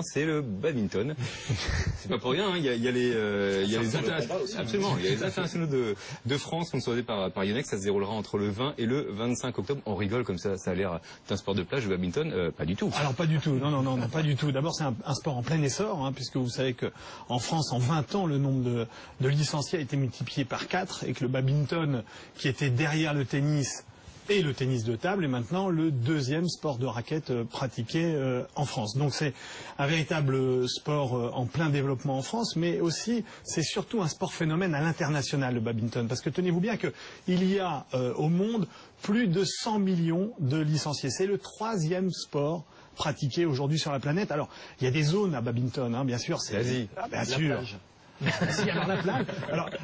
c'est le badminton. C'est pas pour rien, hein. Il y a les internationaux de France sponsorisés par Yonex. Ça se déroulera entre le 20 et le 25 octobre. On rigole comme ça a l'air d'un sport de plage, le badminton. Pas du tout. Alors pas du tout, non, pas du tout. D'abord c'est un sport en plein essor, hein, puisque vous savez qu'en France, en 20 ans, le nombre de licenciés a été multiplié par 4 et que le badminton, qui était derrière le tennis, et le tennis de table est maintenant le deuxième sport de raquette pratiqué en France. Donc c'est un véritable sport en plein développement en France, mais aussi c'est surtout un sport phénomène à l'international, le badminton. Parce que tenez-vous bien qu'il y a au monde plus de 100 millions de licenciés. C'est le troisième sport pratiqué aujourd'hui sur la planète. Alors il y a des zones à badminton, hein, bien sûr. C'est l'Asie. Bien sûr. Si, alors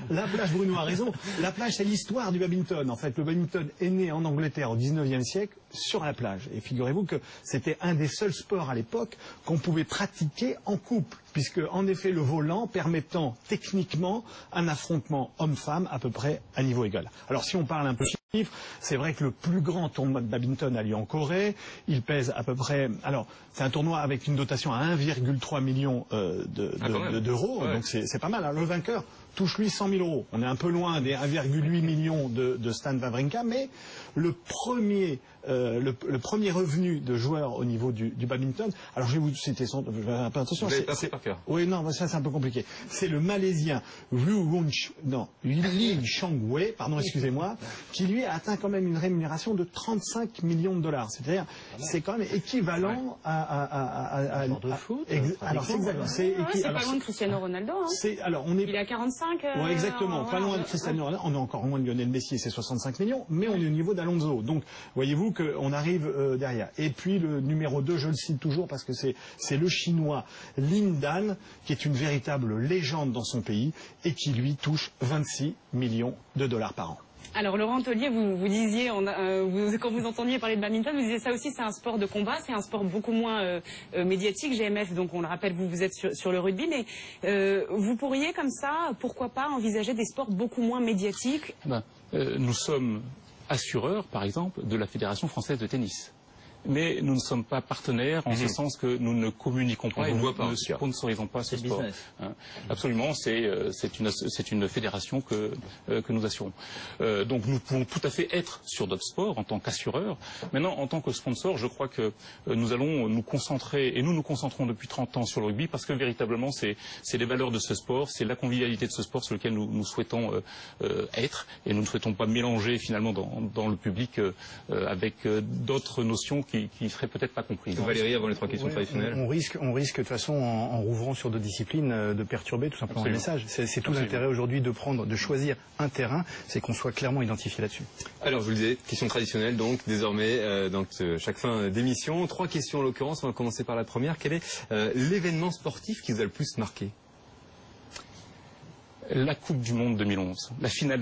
la plage, Bruno a raison, la plage c'est l'histoire du badminton. En fait, le badminton est né en Angleterre au 19e siècle sur la plage. Et figurez-vous que c'était un des seuls sports à l'époque qu'on pouvait pratiquer en couple, puisque en effet le volant permettant techniquement un affrontement homme-femme à peu près à niveau égal. Alors si on parle un peu chiffres, c'est vrai que le plus grand tournoi de badminton a lieu en Corée. Il pèse à peu près, alors c'est un tournoi avec une dotation à 1,3 million d'euros, ouais. Donc c'est pas mal. Alors, le vainqueur touche lui 100 000 euros. On est un peu loin des 1,8 million de Stan Wawrinka, mais le premier revenu de joueur au niveau du badminton, alors je vais vous citer son, attention, c'est par cœur. Oui, non, ça c'est un peu compliqué. C'est le Malaisien Li Changwei, pardon, excusez-moi, qui lui a atteint quand même une rémunération de 35 millions de dollars. C'est-à-dire, c'est quand même équivalent à de foot. Alors c'est exact. C'est pas loin de Cristiano Ronaldo. Hein. Alors on est. Il est à 45. Ouais, exactement. Pas loin de Cristiano Ronaldo. On est encore loin de Lionel Messi, c'est 65 millions, mais on est au niveau d'Alonso. Donc, voyez-vous qu'on arrive derrière. Et puis le numéro 2, je le cite toujours parce que c'est le chinois Lin Dan, qui est une véritable légende dans son pays et qui lui touche 26 millions de dollars par an. Alors Laurent Tollier, vous disiez, quand vous entendiez parler de badminton, vous disiez ça aussi, c'est un sport de combat, c'est un sport beaucoup moins médiatique. GMF, donc on le rappelle, vous êtes sur le rugby, mais vous pourriez comme ça, pourquoi pas, envisager des sports beaucoup moins médiatiques? Nous sommes assureurs, par exemple, de la Fédération française de tennis. Mais nous ne sommes pas partenaires en ce sens que nous ne communiquons pas et nous ne sponsorisons pas ce sport. Hein. Absolument, c'est une fédération que nous assurons. Donc nous pouvons tout à fait être sur d'autres sports en tant qu'assureurs. Maintenant, en tant que sponsor, je crois que nous allons nous concentrer, et nous nous concentrons depuis 30 ans sur le rugby, parce que véritablement c'est les valeurs de ce sport, c'est la convivialité de ce sport sur lequel nous souhaitons être, et nous ne souhaitons pas mélanger finalement dans le public avec d'autres notions qui ne seraient peut-être pas comprises. Valérie, avant les trois questions traditionnelles. On risque de toute façon, en rouvrant sur d'autres disciplines, de perturber tout simplement le message. C'est tout l'intérêt aujourd'hui de choisir un terrain, c'est qu'on soit clairement identifié là-dessus. Alors, je vous le disais, question traditionnelle, donc, désormais, dans chaque fin d'émission. 3 questions en l'occurrence. On va commencer par la première. Quel est l'événement sportif qui vous a le plus marqué? La Coupe du Monde 2011. La finale.